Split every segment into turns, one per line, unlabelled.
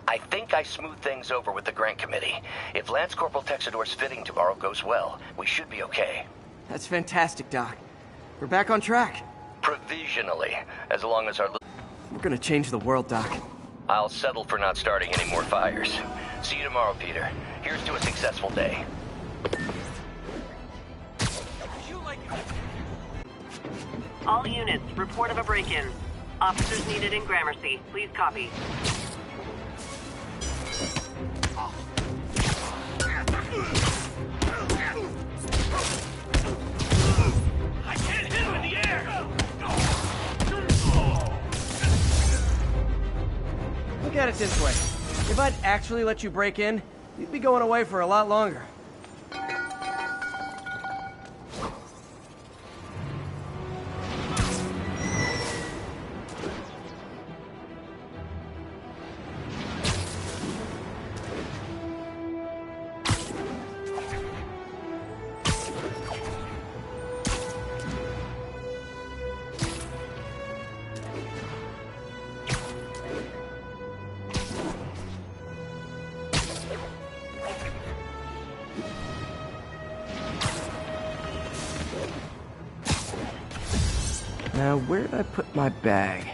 I think I smoothed things over with the grant committee. If Lance Corporal Texidor's fitting tomorrow goes well, we should be okay.
That's fantastic, Doc. We're back on track.
Provisionally, as long as our...
We're gonna change the world, Doc.
I'll settle for not starting any more fires. See you tomorrow, Peter. Here's to a successful day.
All units, report of a break-in. Officers needed in Gramercy. Please copy.
I can't hit him in the air!
Look at it this way. If I'd actually let you break in, you'd be going away for a lot longer. Now, where did I put my bag?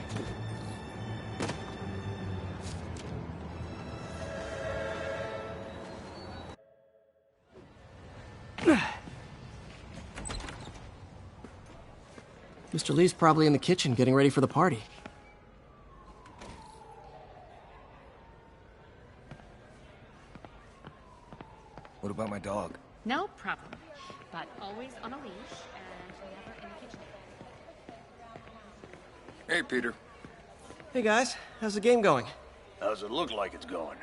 Mr. Lee's probably in the kitchen getting ready for the party.
What about my dog?
No problem. But always on a leash and never in the kitchen.
Hey, Peter.
Hey guys, how's the game going?
How's it look like it's going?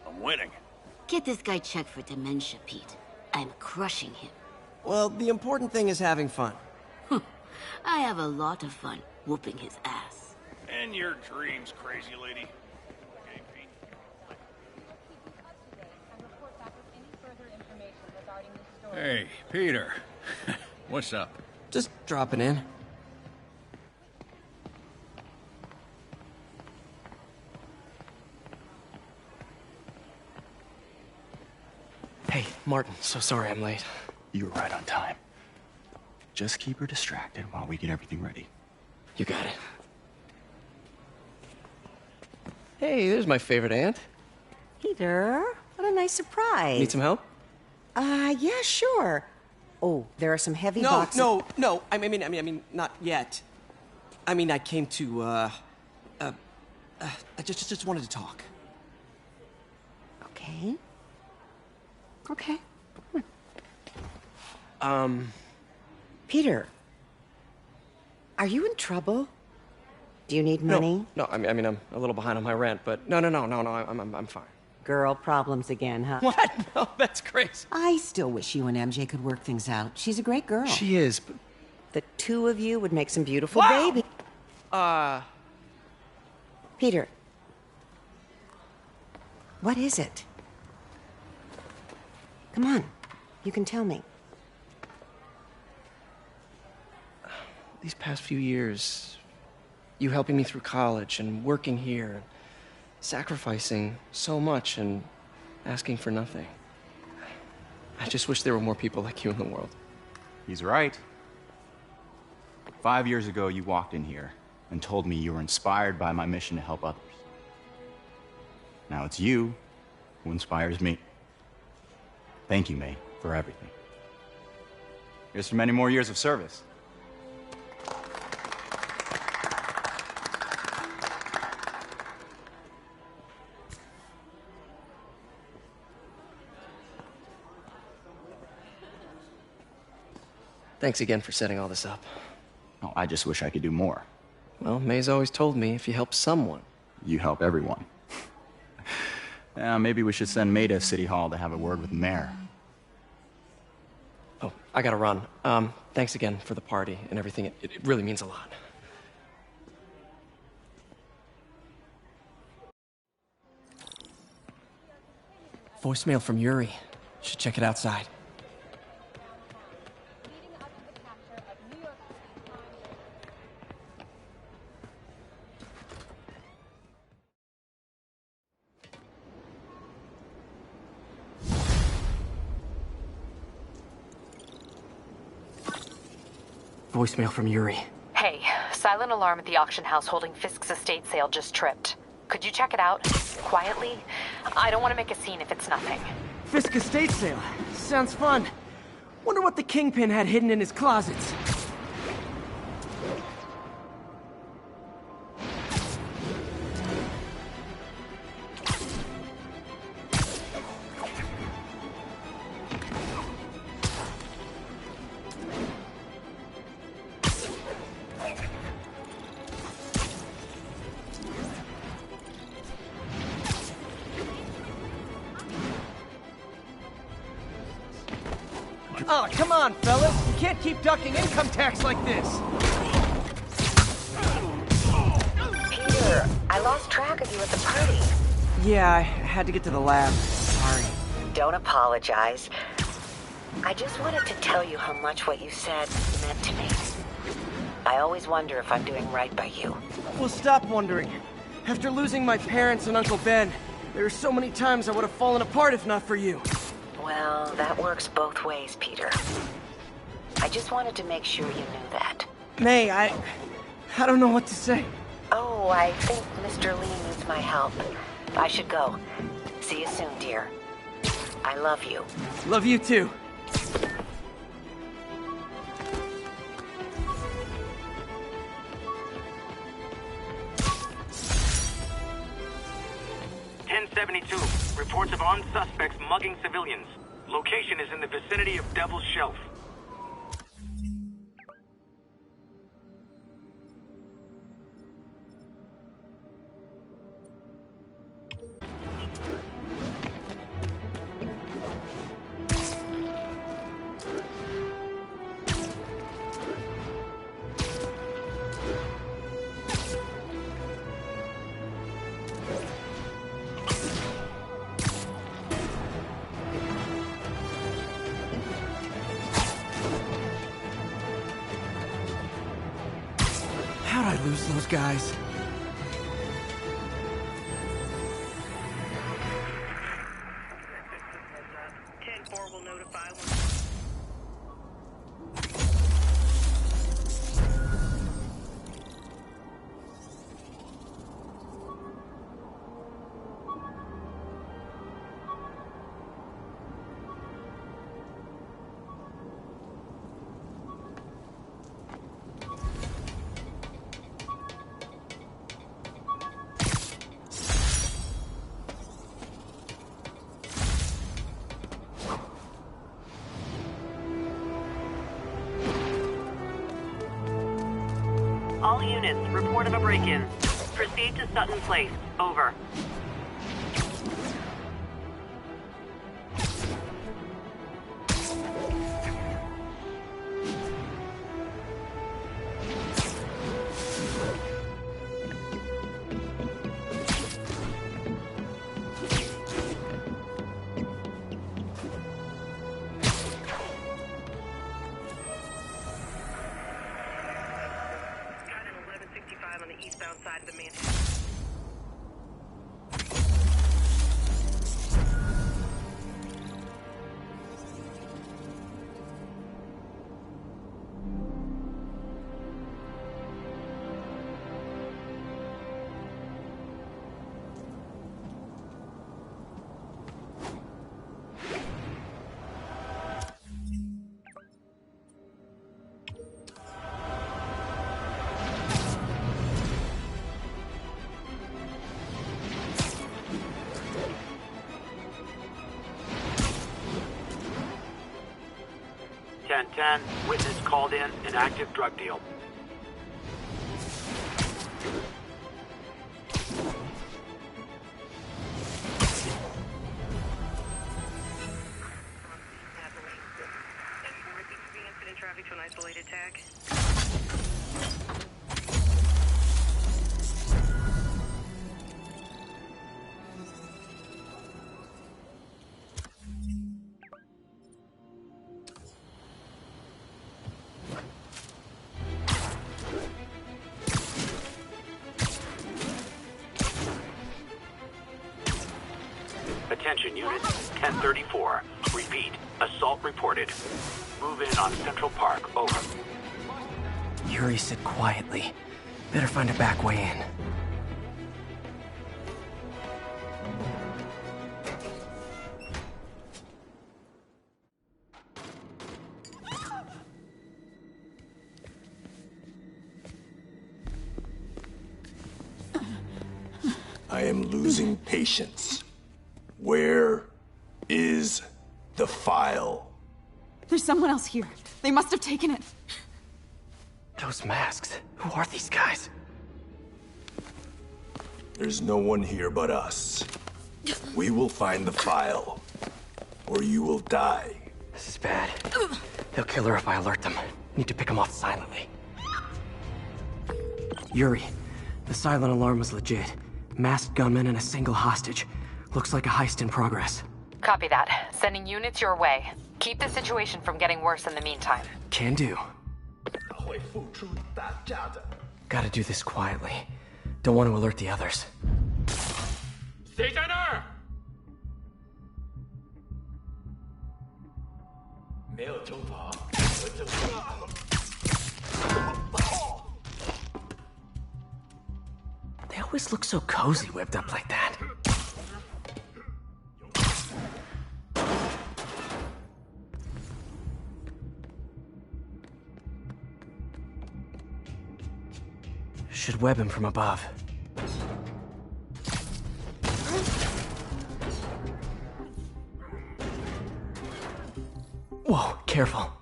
I'm winning.
Get this guy checked for dementia, Pete. I'm crushing him.
Well, the important thing is having fun.
I have a lot of fun whooping his ass.
And your dreams, crazy lady. Okay, Pete.
Hey, Peter. What's up?
Just dropping in. Hey, Martin, so sorry I'm late.
You were right on time. Just keep her distracted while we get everything ready.
You got it. Hey, there's my favorite aunt.
Peter, what a nice surprise.
Need some help?
Yeah, sure. Oh, there are some heavy boxes.
No. I mean, not yet. I mean, I came to, I just wanted to talk.
Okay. Okay. Peter, are you in trouble? Do you need money?
No, I mean, I'm a little behind on my rent, but no, I'm fine.
Girl problems again, huh?
What? No, that's crazy.
I still wish you and MJ could work things out. She's a great girl.
She is, but...
The two of you would make some beautiful
Wow!
baby. Peter. What is it? Come on. You can tell me.
These past few years, you helping me through college and working here, sacrificing so much and asking for nothing. I just wish there were more people like you in the world.
He's right. 5 years ago, you walked in here and told me you were inspired by my mission to help others. Now it's you who inspires me. Thank you, May, for everything. Here's to many more years of service.
Thanks again for setting all this up.
Oh, I just wish I could do more.
Well, May's always told me if you help someone...
You help everyone. Maybe we should send May to City Hall to have a word with the mayor.
Oh, I gotta run. Thanks again for the party and everything. It really means a lot. Voicemail from Yuri. Should check it outside. Voicemail from Yuri.
Hey, silent alarm at the auction house holding Fisk's estate sale just tripped. Could you check it out? Quietly? I don't want to make a scene if it's nothing.
Fisk estate sale. Sounds fun. Wonder what the Kingpin had hidden in his closets. Oh, come on, fellas. You can't keep ducking income tax like this.
Peter, I lost track of you at the party.
Yeah, I had to get to the lab. Sorry.
Don't apologize. I just wanted to tell you how much what you said meant to me. I always wonder if I'm doing right by you.
Well, stop wondering. After losing my parents and Uncle Ben, there were so many times I would have fallen apart if not for you.
Well, that works both ways, Peter. I just wanted to make sure you knew that.
May, I don't know what to say.
Oh, I think Mr. Lee needs my help. I should go. See you soon, dear. I love you.
Love you too.
Reports of armed suspects mugging civilians. Location is in the vicinity of Devil's Shelf.
How'd I lose those guys?
Will notify all units, report of a break-in. Proceed to Sutton Place. Over. On the eastbound side of the Manhattan. Witness called in an active drug deal. Incident traffic to an isolated tag. Attention unit, 1034. Repeat, assault reported. Move in on Central Park, over.
Yuri said quietly. Better find a back way in.
I am losing patience. Where is the file?
There's someone else here. They must have taken it.
Those masks. Who are these guys?
There's no one here but us. We will find the file, or you will die.
This is bad. They'll kill her if I alert them. Need to pick them off silently. Yuri, the silent alarm was legit. Masked gunmen and a single hostage. Looks like a heist in progress.
Copy that. Sending units your way. Keep the situation from getting worse in the meantime.
Can do. Gotta do this quietly. Don't want to alert the others.
谁在那儿？
没有中跑，They
always look so cozy whipped up like that. Should web him from above. Whoa, careful.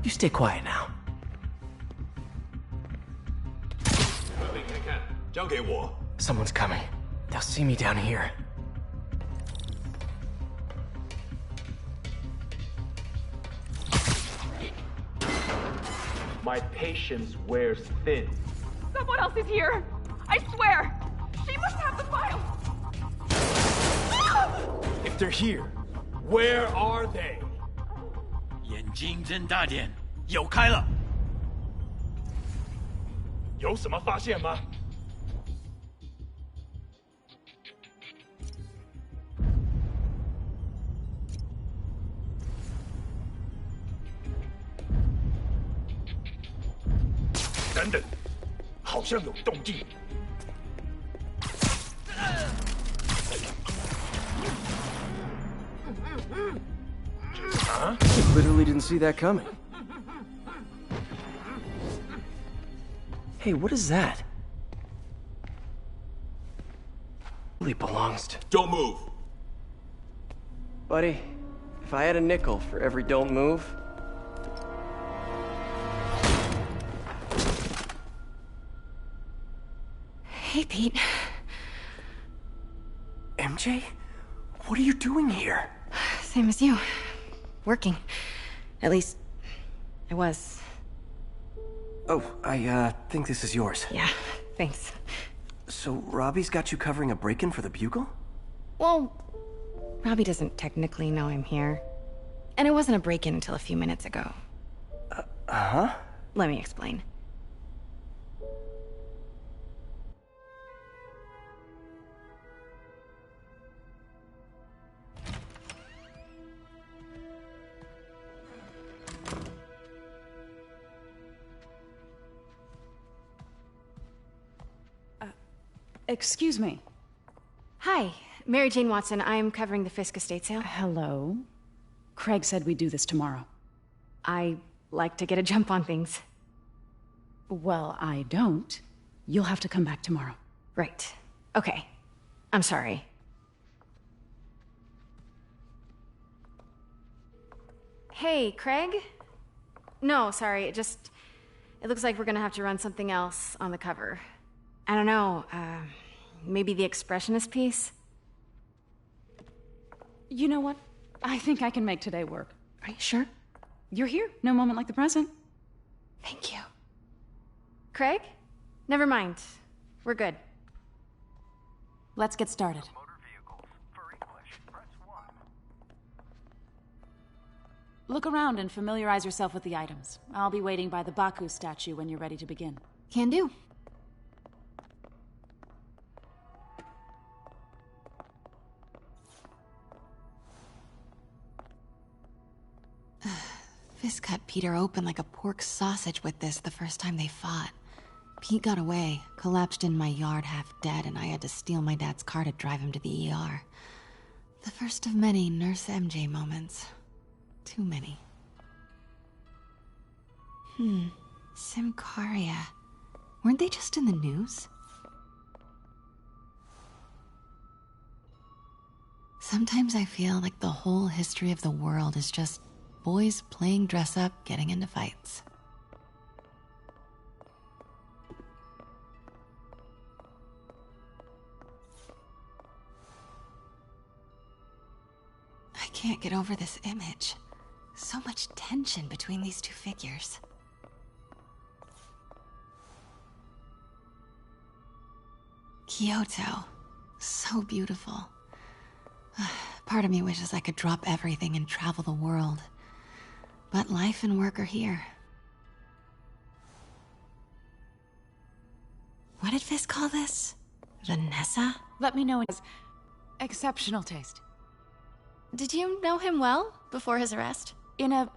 You stay quiet now.
被看看，交给我。
Someone's coming. They'll see me down here.
My patience wears thin.
Someone else is here. I swear. She must have the file.
If they're here, where are they?
眼睛睁大点，有开了。
有什么发现吗？等等，好像有动静。
Huh? Literally didn't see that coming. Hey, what is that? Really belongs to...
Don't move.
Buddy, if I had a nickel for every don't move...
Hey, Pete.
MJ? What are you doing here?
Same as you. Working. At least, I was.
Oh, I think this is yours.
Yeah, thanks.
So, Robbie's got you covering a break-in for the Bugle?
Well, Robbie doesn't technically know I'm here. And it wasn't a break-in until a few minutes ago.
Uh-huh?
Let me explain.
Excuse me.
Hi, Mary Jane Watson. I'm covering the Fisk estate sale.
Hello. Craig said we'd do this tomorrow.
I like to get a jump on things.
Well, I don't. You'll have to come back tomorrow.
Right. Okay. I'm sorry. Hey, Craig? No, sorry. It looks like we're gonna have to run something else on the cover. I don't know, maybe the expressionist piece?
You know what? I think I can make today work.
Are you sure?
You're here. No moment like the present.
Thank you. Craig? Never mind. We're good.
Let's get started. Look around and familiarize yourself with the items. I'll be waiting by the Baku statue when you're ready to begin.
Can do.
Fisk cut Peter open like a pork sausage with this the first time they fought. Pete got away, collapsed in my yard half dead, and I had to steal my dad's car to drive him to the ER. The first of many Nurse MJ moments. Too many. Symkaria. Weren't they just in the news? Sometimes I feel like the whole history of the world is just boys playing dress-up, getting into fights. I can't get over this image. So much tension between these two figures. Kyoto. So beautiful. Part of me wishes I could drop everything and travel the world. But life and work are here. What did Fisk call this? Vanessa?
Let me know. Exceptional taste.
Did you know him well before his arrest?
In a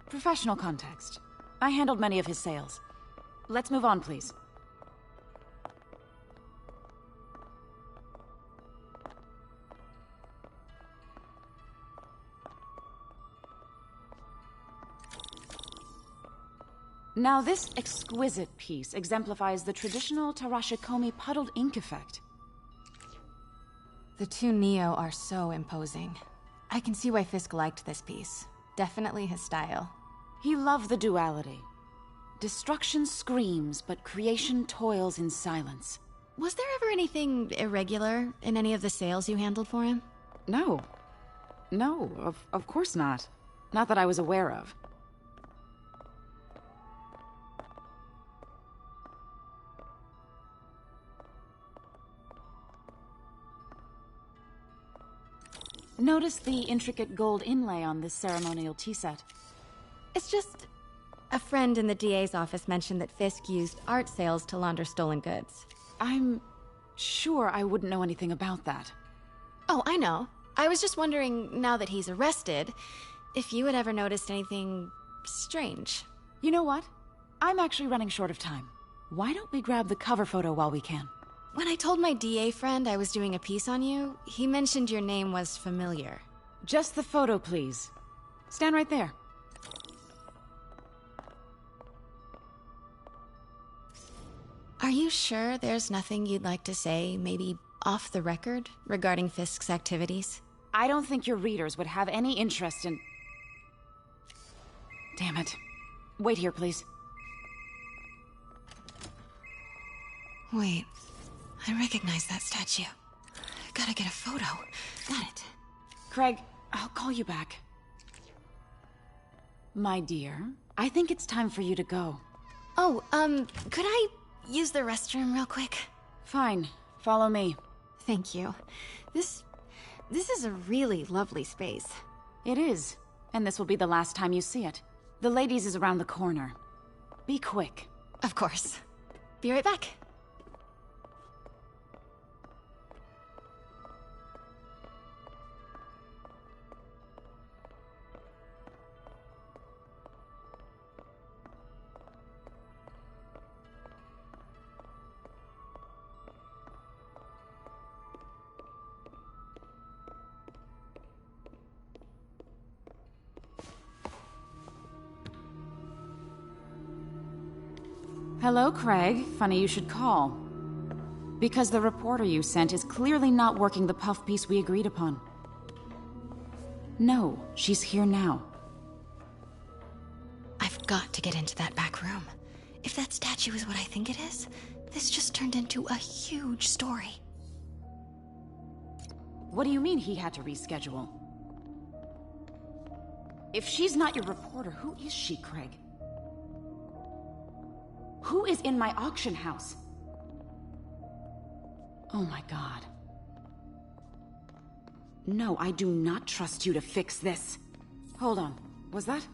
professional context. I handled many of his sales. Let's move on, please. Now, this exquisite piece exemplifies the traditional Tarashikomi puddled ink effect.
The two Neo are so imposing. I can see why Fisk liked this piece. Definitely his style.
He loved the duality. Destruction screams, but creation toils in silence.
Was there ever anything irregular in any of the sales you handled for him?
No. No, of course not. Not that I was aware of. Notice the intricate gold inlay on this ceremonial tea set.
It's just... a friend in the DA's office mentioned that Fisk used art sales to launder stolen goods.
I'm sure I wouldn't know anything about that.
Oh, I know. I was just wondering, now that he's arrested, if you had ever noticed anything strange.
You know what? I'm actually running short of time. Why don't we grab the cover photo while we can?
When I told my DA friend I was doing a piece on you, he mentioned your name was familiar.
Just the photo, please. Stand right there.
Are you sure there's nothing you'd like to say, maybe off the record, regarding Fisk's activities?
I don't think your readers would have any interest in... Damn it. Wait here, please.
Wait. I recognize that statue. Gotta get a photo. Got it.
Craig, I'll call you back. My dear, I think it's time for you to go.
Oh, could I use the restroom real quick?
Fine. Follow me.
Thank you. This is a really lovely space.
It is. And this will be the last time you see it. The ladies is around the corner. Be quick.
Of course. Be right back.
Hello, Craig. Funny you should call. Because the reporter you sent is clearly not working the puff piece we agreed upon. No, she's here now.
I've got to get into that back room. If that statue is what I think it is, this just turned into a huge story.
What do you mean he had to reschedule? If she's not your reporter, who is she, Craig? Who is in my auction house? Oh my God. No, I do not trust you to fix this. Hold on. Was that?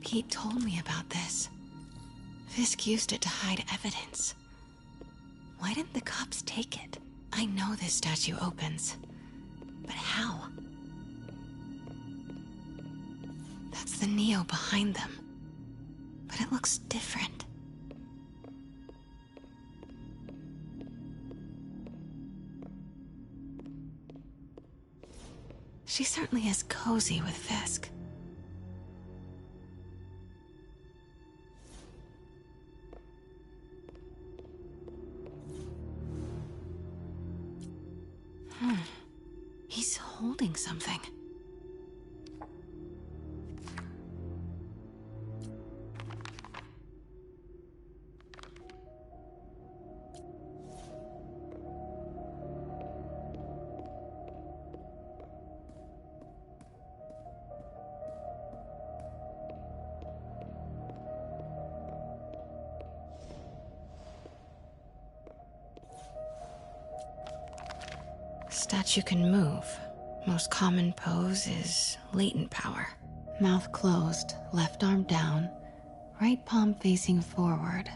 Pete told me about this. Fisk used it to hide evidence. Why didn't the cops take it? I know this statue opens. But how? That's the Neo behind them. But it looks different. She certainly is cozy with Fisk. He's holding something. Statue can move. Most common pose is latent power. Mouth closed, left arm down, right palm facing forward.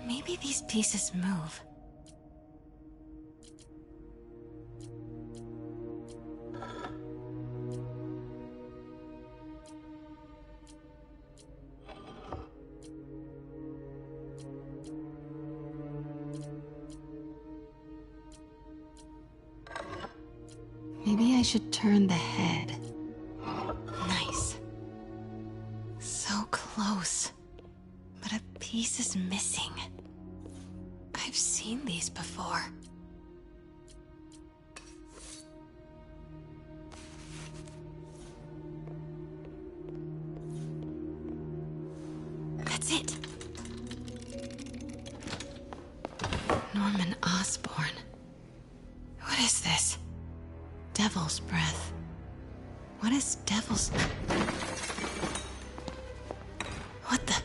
Maybe these pieces move. Maybe I should turn the head. Nice. So close. But a piece is missing. I've seen these before. That's it. Norman Osborn. What is this? Devil's breath. What is devil's... What the...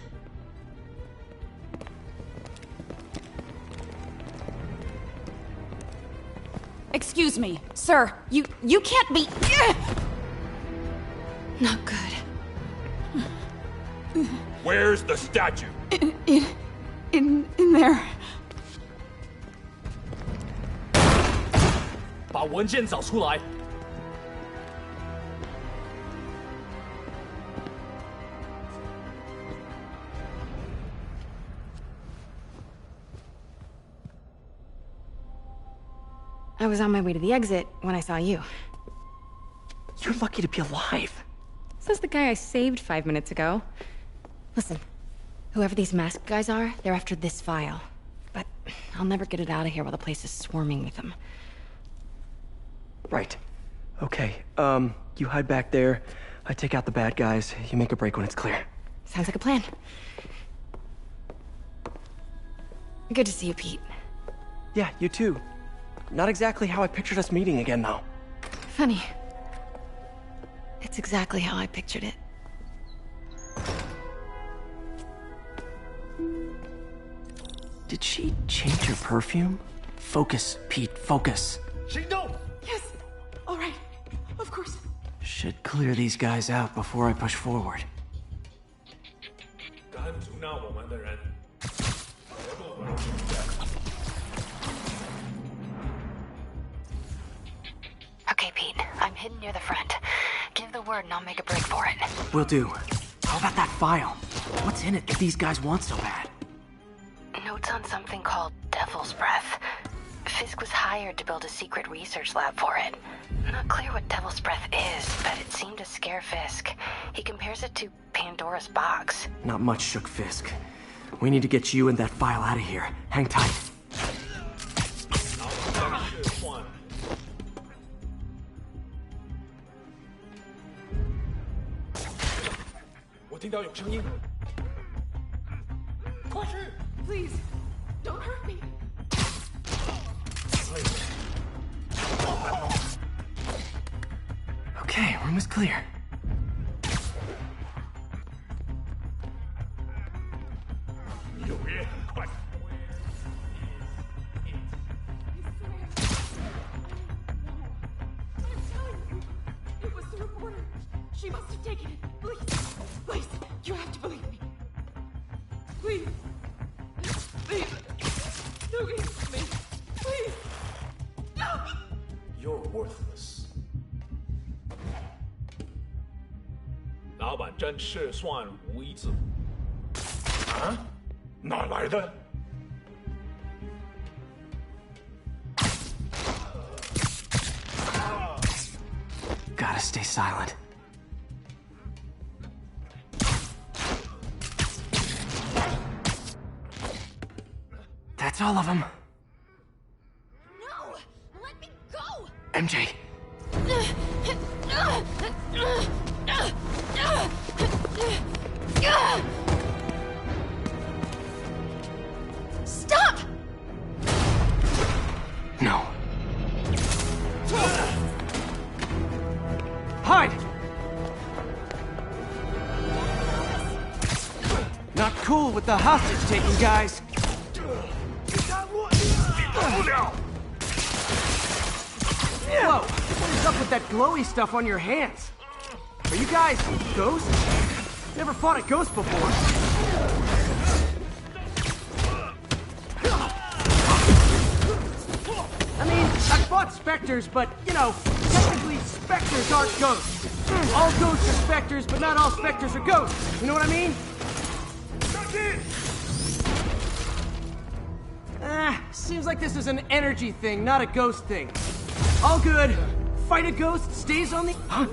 Excuse me, sir. You can't be...
Not good.
Where's the statue?
In there.
把文件找出来。
I was on my way to the exit when I saw you.
You're lucky to be alive.
Says the guy I saved 5 minutes ago. Listen, whoever these masked guys are, they're after this file. But I'll never get it out of here while the place is swarming with them.
Right. Okay, you hide back there. I take out the bad guys. You make a break when it's clear.
Sounds like a plan. Good to see you, Pete.
Yeah, you too. Not exactly how I pictured us meeting again, though.
Funny. It's exactly how I pictured it.
Did she change her perfume? Focus, Pete, focus.
行动！
Yes. All right. Of course.
Should clear these guys out before I push forward.
敢阻挠我们的人，绝不会。
Okay, Pete. I'm hidden near the front. Give the word and I'll make a break for it.
Will do. How about that file? What's in it that these guys want so bad?
Notes on something called Devil's Breath. Fisk was hired to build a secret research lab for it. Not clear what Devil's Breath is, but it seemed to scare Fisk. He compares it to Pandora's box.
Not much shook Fisk. We need to get you and that file out of here. Hang tight.
我听到有声音，快去！
Please, don't hurt me.
Okay, room is clear.
It was the reporter. She must have taken it. Please, please, you have to believe me. Please, please, please, me.
真是算无一致。啊？哪来的？
Gotta stay silent. That's all of them.
No! Let me go!
MJ.
Stop!
No. Hide! Not cool with the hostage-taking, guys. Whoa! What is up with that glowy stuff on your hands? Are you guys ghosts? Never fought a ghost before. I mean, I've fought specters, but, you know, technically specters aren't ghosts. All ghosts are specters, but not all specters are ghosts. You know what I mean? Seems like this is an energy thing, not a ghost thing. All good. Fight a ghost, stays on the... Huh?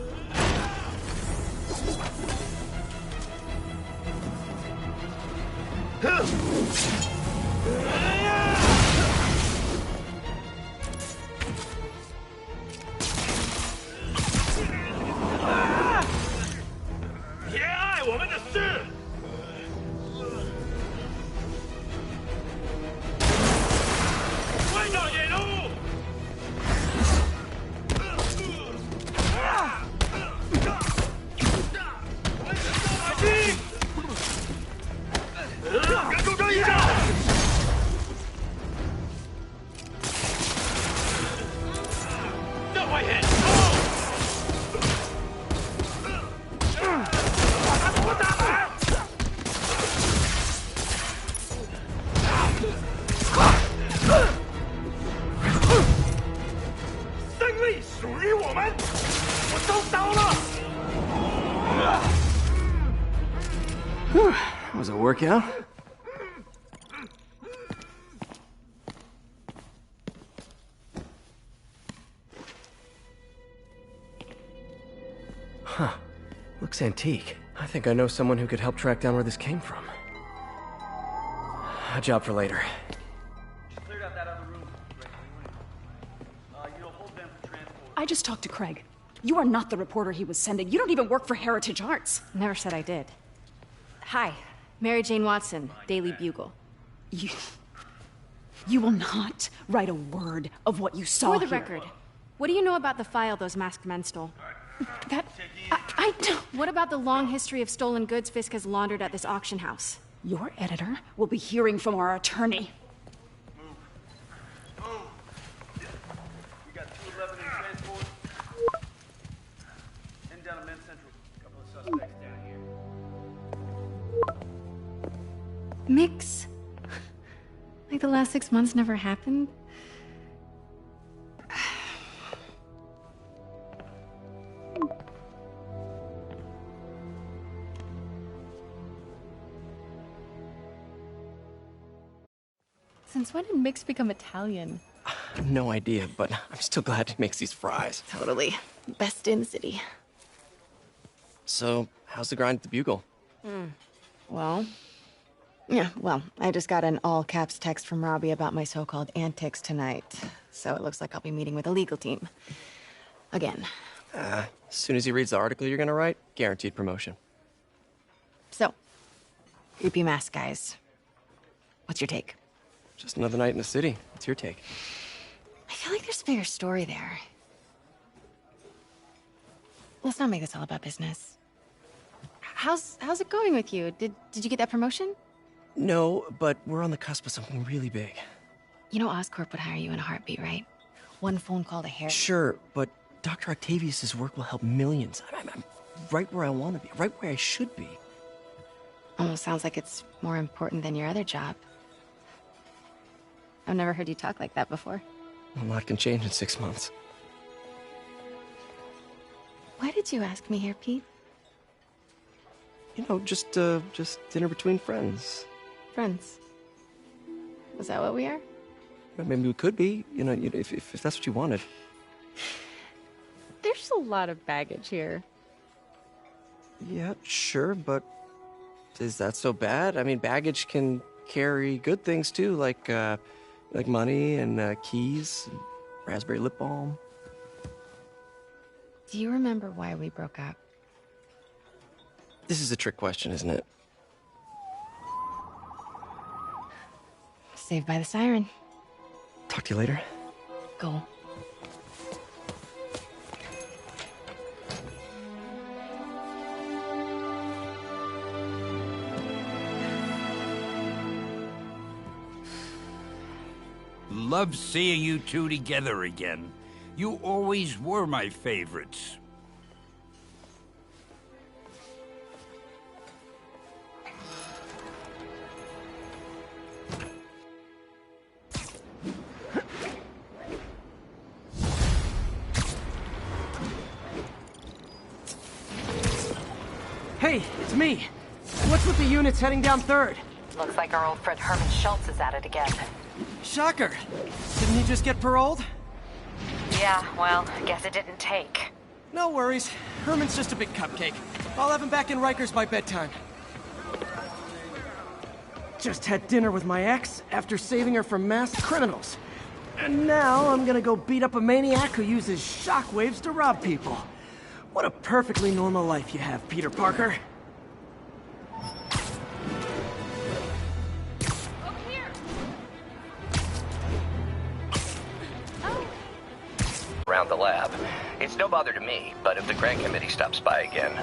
Was it a workout? Huh. Looks antique. I think I know someone who could help track down where this came from. A job for later.
I just talked to Craig. You are not the reporter he was sending. You don't even work for Heritage Arts.
Never said I did. Hi, Mary Jane Watson, Daily Bugle.
You will not write a word of what you saw
For the
here.
record, what do you know about the file those masked men stole?
I don't...
What about the long history of stolen goods Fisk has laundered at this auction house?
Your editor will be hearing from our attorney.
We got 211 in transport. And down to Men's Central. A couple of suspects down here.
Mix? Like the last 6 months never happened? Since when did Mix become Italian?
No idea, but I'm still glad he makes these fries.
Totally. Best in the city.
So, how's the grind at the Bugle?
Well, I just got an all-caps text from Robbie about my so-called antics tonight. So it looks like I'll be meeting with a legal team. Again.
As soon as he reads the article you're gonna write, guaranteed promotion.
So, creepy mask guys. What's your take?
Just another night in the city. What's your take?
I feel like there's a bigger story there. Let's not make this all about business.
How's it going with you? Did you get that promotion?
No, but we're on the cusp of something really big.
You know Oscorp would hire you in a heartbeat, right? One phone call to Harry.
Sure, but Dr. Octavius's work will help millions. I'm right where I want to be, right where I should be.
Almost sounds like it's more important than your other job. I've never heard you talk like that before.
A lot can change in 6 months.
Why did you ask me here, Pete?
You know, just dinner between friends.
Friends. Is that what we are?
Maybe we could be, if that's what you wanted.
There's a lot of baggage here.
Yeah, sure, but is that so bad? I mean, baggage can carry good things too, like money and keys, and raspberry lip balm.
Do you remember why we broke up?
This is a trick question, isn't it?
Saved by the siren.
Talk to you later.
Go.
Love seeing you two together again. You always were my favorites.
Hey, it's me. What's with the units heading down 3rd?
Looks like our old friend Herman Schultz is at it again.
Shocker. Didn't he just get paroled?
Yeah, well, I guess it didn't take.
No worries. Herman's just a big cupcake. I'll have him back in Rikers by bedtime. Just had dinner with my ex after saving her from masked criminals. And now I'm gonna go beat up a maniac who uses shockwaves to rob people. What a perfectly normal life you have, Peter Parker.
Around the lab. It's no bother to me, but if the Grant Committee stops by again...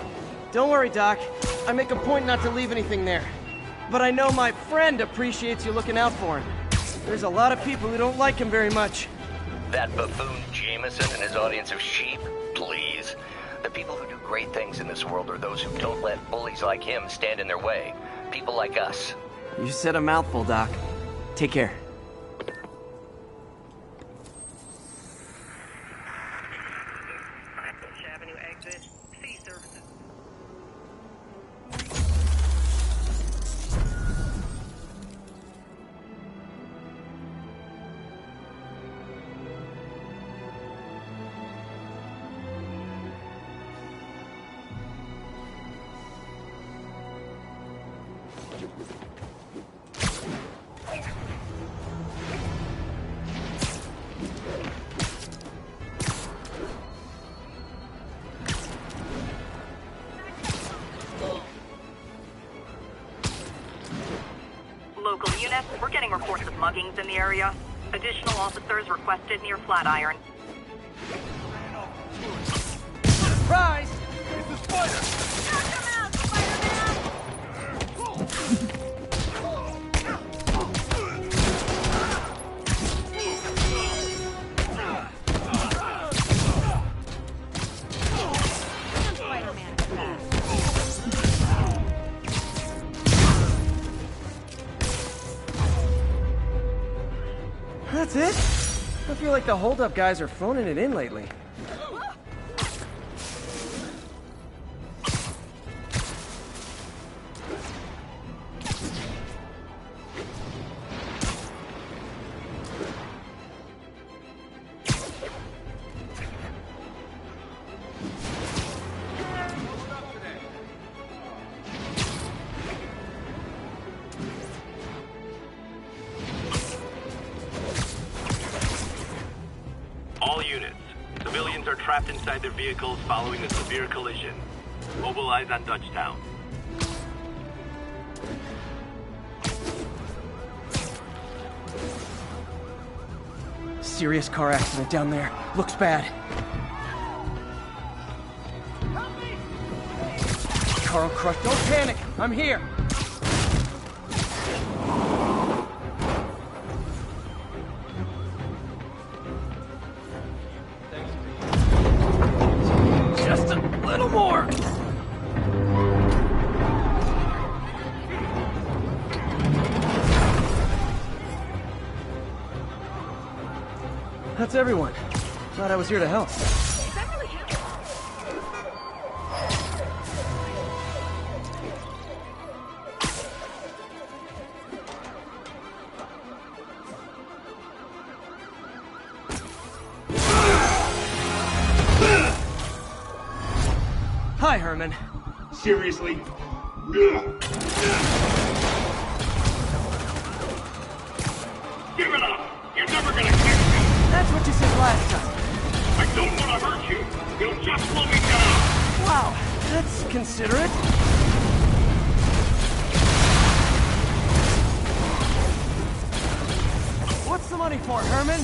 Don't worry, Doc. I make a point not to leave anything there. But I know my friend appreciates you looking out for him. There's a lot of people who don't like him very much.
That buffoon Jameson and his audience of sheep? Please. The people who do great things in this world are those who don't let bullies like him stand in their way. People like us.
You said a mouthful, Doc. Take care.
Local units, we're getting reports of muggings in the area. Additional officers requested near Flatiron.
Surprise!
It's the spider!
That's it? I feel like the hold-up guys are phoning it in lately.
All units. Civilians are trapped inside their vehicles following a severe collision. Mobilize on Dutchtown.
Serious car accident down there. Looks bad. Carl Crush, don't panic. I'm here. Just a little more. That's everyone. Glad I was here to help. Hi, Herman.
Seriously? Give it up! You're never gonna catch me!
That's what you said last time.
I don't want to hurt you! You'll just slow me down!
Wow, that's considerate. What's the money for, Herman?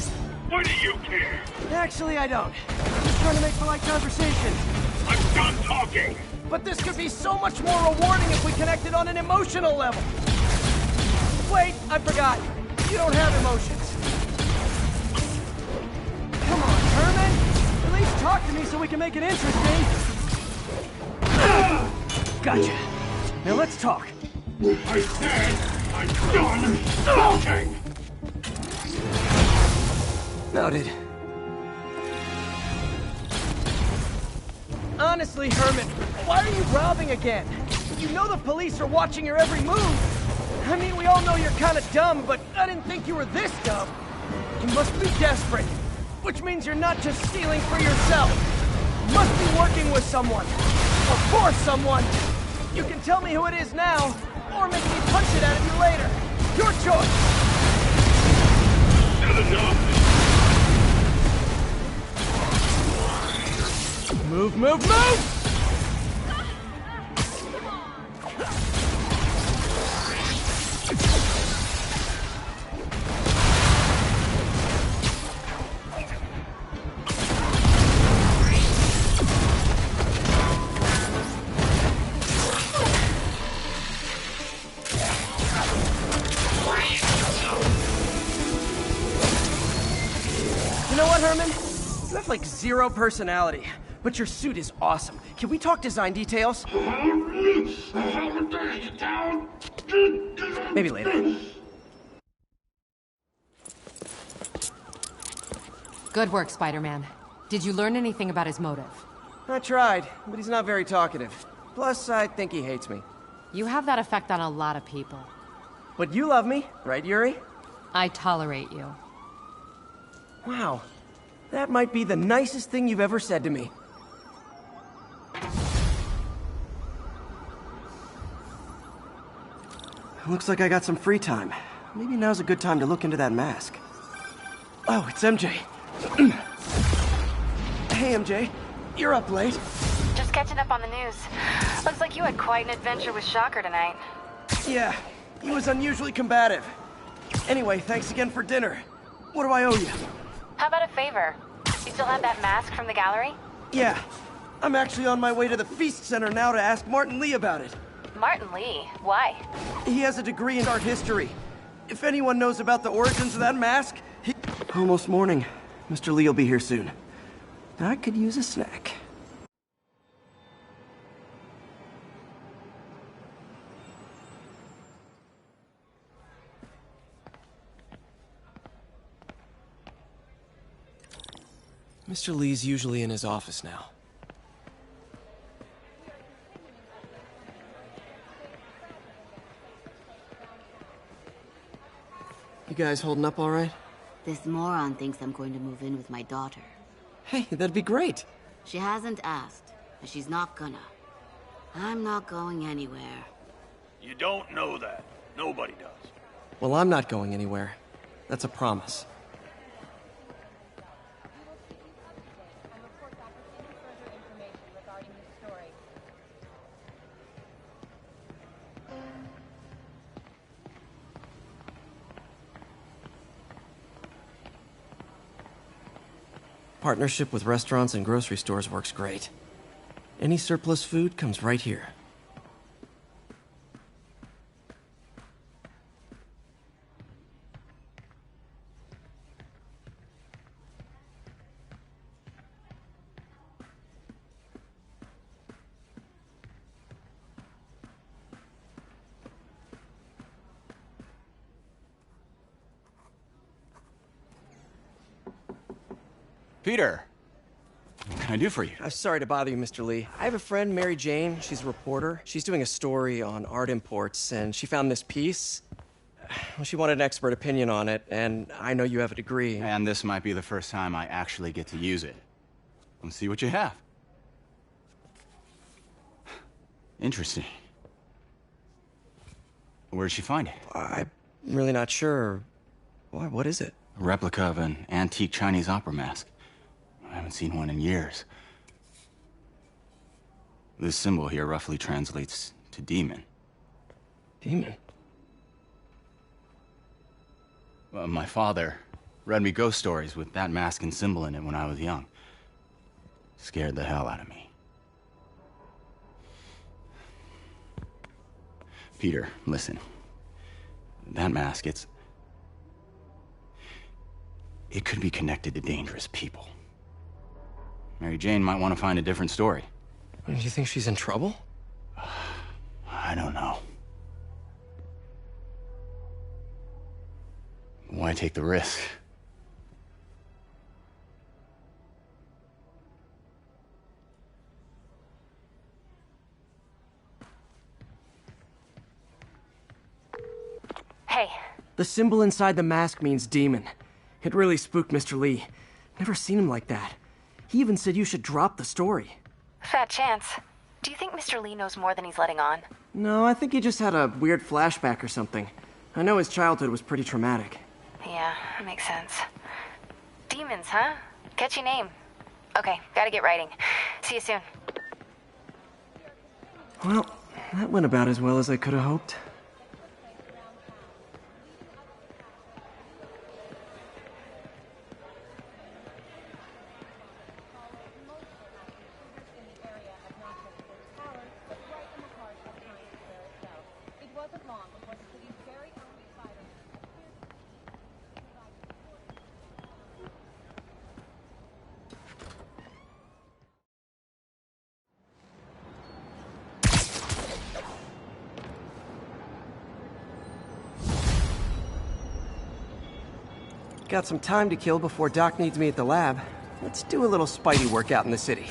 Why do you care?
Actually, I don't. I'm just trying to make polite conversation.
I'm done talking!
But this could be so much more rewarding if we connected on an emotional level. Wait, I forgot. You don't have emotions. Come on, Herman. At least talk to me so we can make it interesting. Gotcha. Now let's talk.
I said I'm done talking!
Noted. Honestly, Herman, why are you robbing again? You know the police are watching your every move. I mean, we all know you're kind of dumb, but I didn't think you were this dumb. You must be desperate, which means you're not just stealing for yourself. You must be working with someone, or for someone. You can tell me who it is now, or make me punch it out of you later. Your choice.
Not enough!
Move, move, move! You know what, Herman? You have like zero personality. But your suit is awesome. Can we talk design details? Maybe later.
Good work, Spider-Man. Did you learn anything about his motive?
I tried, but he's not very talkative. Plus, I think he hates me.
You have that effect on a lot of people.
But you love me, right, Yuri?
I tolerate you.
Wow. That might be the nicest thing you've ever said to me. Looks like I got some free time. Maybe now's a good time to look into that mask. Oh, it's MJ. Hey, MJ. You're up late.
Just catching up on the news. Looks like you had quite an adventure with Shocker tonight.
Yeah, he was unusually combative. Anyway, thanks again for dinner. What do I owe you?
How about a favor? You still have that mask from the gallery?
Yeah. I'm actually on my way to the Feast Center now to ask Martin Lee about it.
Martin Lee? Why?
He has a degree in art history. If anyone knows about the origins of that mask, he... Almost morning. Mr. Lee will be here soon. I could use a snack. Mr. Lee's usually in his office now. You guys holding up all right?
This moron thinks I'm going to move in with my daughter.
Hey, that'd be great.
She hasn't asked, and she's not gonna. I'm not going anywhere.
You don't know that. Nobody does.
Well, I'm not going anywhere. That's a promise. Partnership with restaurants and grocery stores works great. Any surplus food comes right here.
Peter, what can I do for you?
I'm sorry to bother you, Mr. Lee. I have a friend, Mary Jane. She's a reporter. She's doing a story on art imports, and she found this piece. Well, she wanted an expert opinion on it, and I know you have a degree.
And this might be the first time I actually get to use it. Let's see what you have. Interesting. Where'd she find it?
I'm really not sure. Why, what is it?
A replica of an antique Chinese opera mask. I haven't seen one in years. This symbol here roughly translates to demon.
Demon?
My father read me ghost stories with that mask and symbol in it when I was young. Scared the hell out of me. Peter, listen. That mask, it could be connected to dangerous people. Mary Jane might want to find a different story.
Do you think she's in trouble?
I don't know. Why take the risk?
Hey.
The symbol inside the mask means demon. It really spooked Mr. Lee. Never seen him like that. He even said you should drop the story.
Fat chance. Do you think Mr. Lee knows more than he's letting on?
No, I think he just had a weird flashback or something. I know his childhood was pretty traumatic.
Yeah, that makes sense. Demons, huh? Catchy name. Okay, gotta get writing. See you soon.
Well, that went about as well as I could have hoped. Got some time to kill before Doc needs me at the lab. Let's do a little Spidey workout in the city.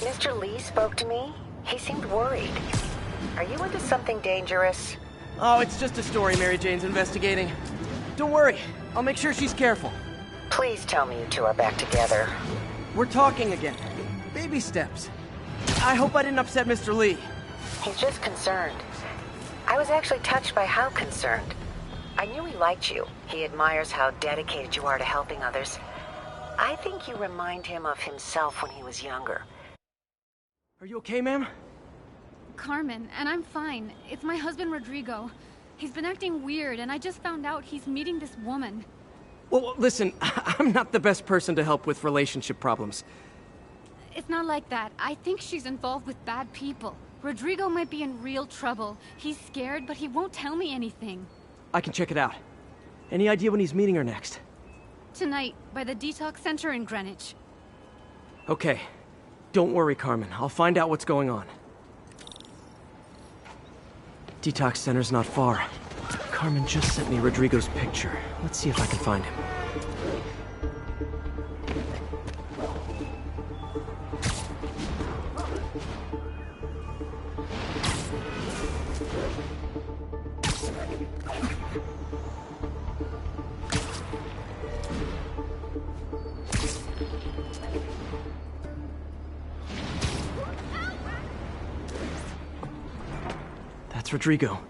Mr. Lee spoke to me. He seemed worried. Are you into something dangerous?
Oh, it's just a story Mary Jane's investigating. Don't worry, I'll make sure she's careful.
Please tell me you two are back together.
We're talking again. Baby steps. I hope I didn't upset Mr. Lee.
He's just concerned. I was actually touched by how concerned. I knew he liked you. He admires how dedicated you are to helping others. I think you remind him of himself when he was younger.
Are you okay, ma'am?
Carmen, and I'm fine. It's my husband, Rodrigo. He's been acting weird, and I just found out he's meeting this woman.
Well, listen, I'm not the best person to help with relationship problems.
It's not like that. I think she's involved with bad people. Rodrigo might be in real trouble. He's scared, but he won't tell me anything.
I can check it out. Any idea when he's meeting her next?
Tonight, by the detox center in Greenwich.
Okay. Don't worry, Carmen. I'll find out what's going on. Detox center's not far. Carmen just sent me Rodrigo's picture. Let's see if I can find him. That's Rodrigo.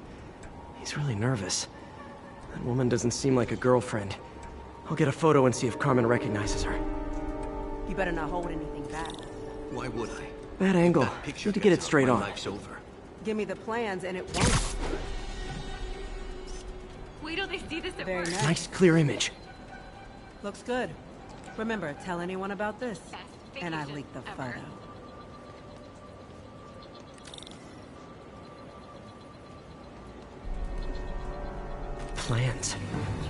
He's really nervous. That woman doesn't seem like a girlfriend. I'll get a photo and see if Carmen recognizes her.
You better not hold anything back.
Why would I?
Bad angle. Need to get it straight on.
Give me the plans and it won't.
Wait till they see this at
Very
work.
Nice clear image.
Looks good. Remember, tell anyone about this. And I leaked the photo.
Plans.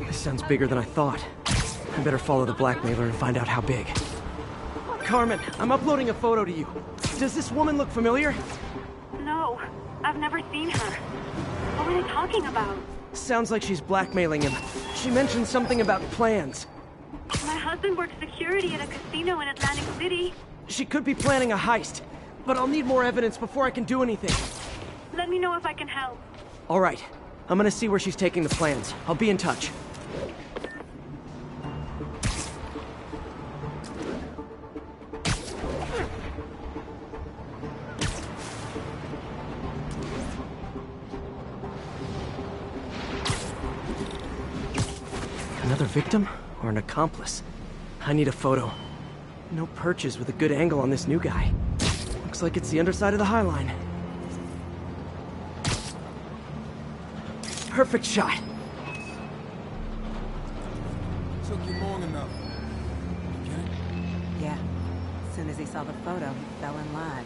This sounds bigger than I thought. I better follow the blackmailer and find out how big. Carmen, I'm uploading a photo to you. Does this woman look familiar?
No, I've never seen her. What were they talking about?
Sounds like she's blackmailing him. She mentioned something about plans.
My husband works security at a casino in Atlantic City.
She could be planning a heist, but I'll need more evidence before I can do anything.
Let me know if I can help.
All right. I'm gonna see where she's taking the plans. I'll be in touch. Another victim or an accomplice? I need a photo. No perches with a good angle on this new guy. Looks like it's the underside of the High Line. Perfect shot.
Took you long enough. Get it?
Yeah. As soon as he saw the photo, he fell in line.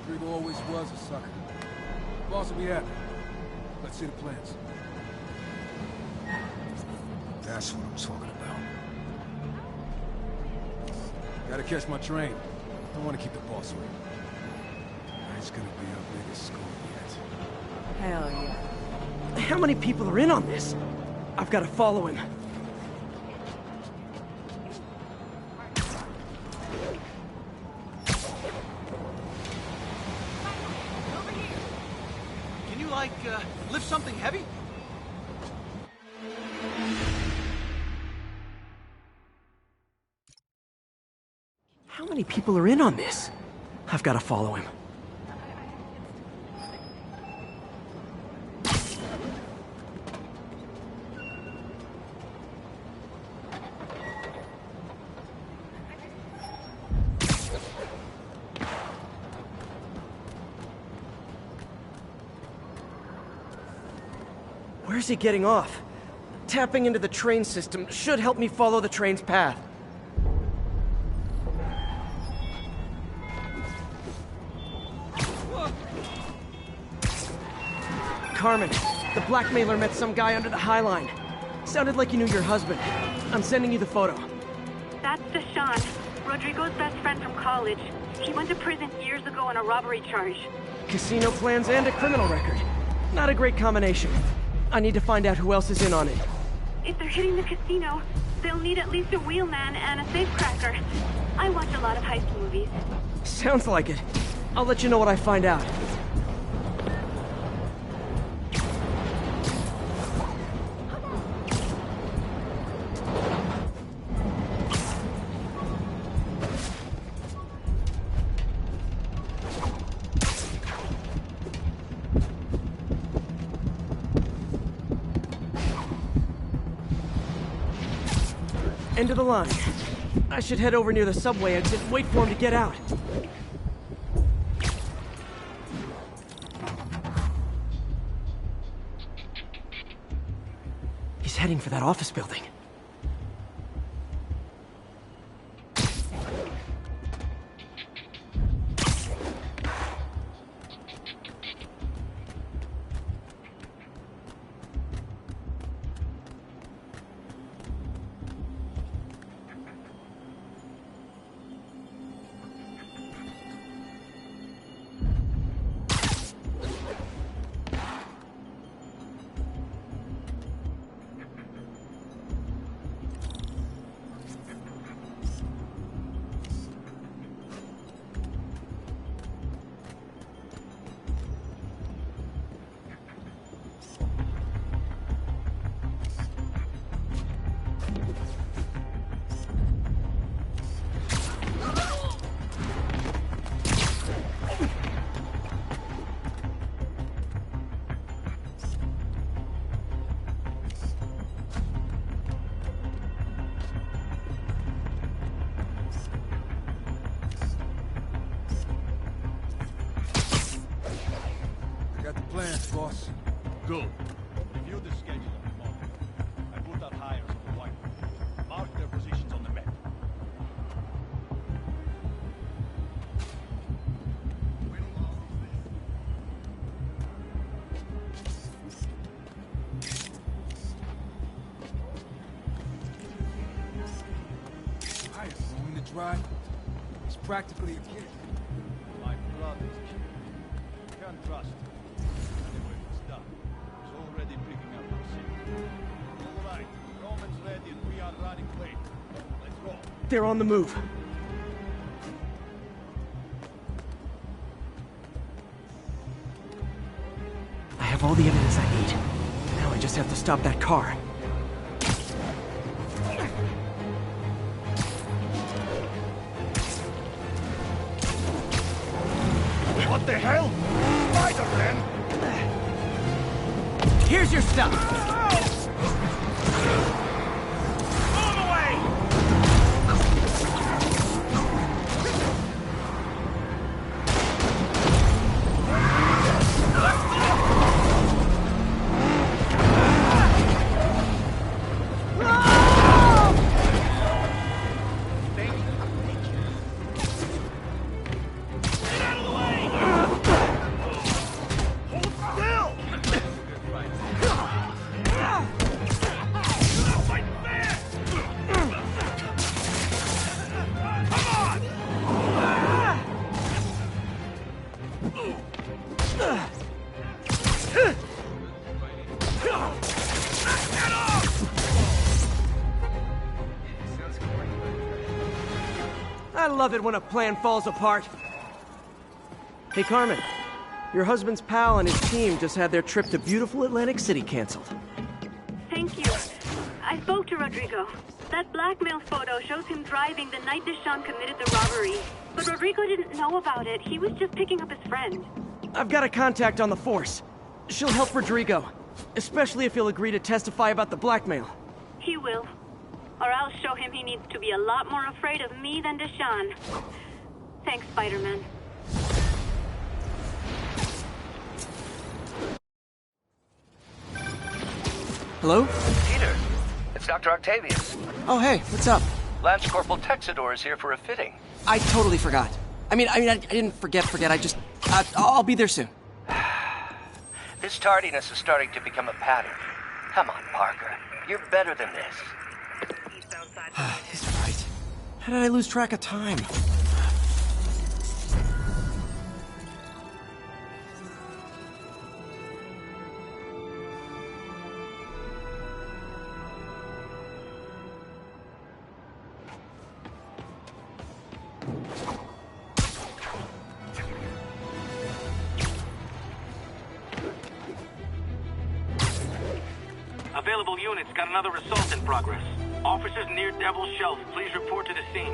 Rodrigo always was a sucker. Boss will be happy. Let's see the plans. That's what I'm talking about. Gotta catch my train. Don't want to keep the boss waiting. It's gonna be our biggest score yet.
Hell yeah.
How many people are in on this? I've got to follow him.
Can you, lift something heavy?
How many people are in on this? I've got to follow him. Where's he getting off? Tapping into the train system should help me follow the train's path. Carmen, the blackmailer met some guy under the High Line. Sounded like you knew your husband. I'm sending you the photo.
That's Deshaun, Rodrigo's best friend from college. He went to prison years ago on a robbery charge.
Casino plans and a criminal record. Not a great combination. I need to find out who else is in on it.
If they're hitting the casino, they'll need at least a wheelman and a safecracker. I watch a lot of heist movies.
Sounds like it. I'll let you know what I find out. End of the line. I should head over near the subway exit and wait for him to get out. He's heading for that office building.
boss.
Good. Review the schedule of the moment. I put out hires on the whiteboard. Mark their positions on the map.
I am going to drive. It's practically a kid.
My brother's kid. Can't trust him. Anyway, it's done. He's already picking up the signal. All right, Roman's ready and we are running late. Let's roll.
They're on the move. I have all the evidence I need. Now I just have to stop that car.
What the hell? Spider-Man!
Here's your stuff!
On the way!
I love it when a plan falls apart. Hey, Carmen. Your husband's pal and his team just had their trip to beautiful Atlantic City canceled.
Thank you. I spoke to Rodrigo. That blackmail photo shows him driving the night Deshawn committed the robbery. But Rodrigo didn't know about it. He was just picking up his friend.
I've got a contact on the force. She'll help Rodrigo, especially if he'll agree to testify about the blackmail.
He will. Or I'll show him he needs to be a lot more afraid of me than Deshawn. Thanks, Spider-Man.
Hello?
Peter, it's Dr. Octavius.
Oh, hey, what's up?
Lance Corporal Texador is here for a fitting.
I totally forgot. I didn't forget. I just... I'll be there soon.
This tardiness is starting to become a pattern. Come on, Parker. You're better than this.
He's right. How did I lose track of time?
Available units got another assault in progress. Officers near Devil's Shelf, please report to the scene.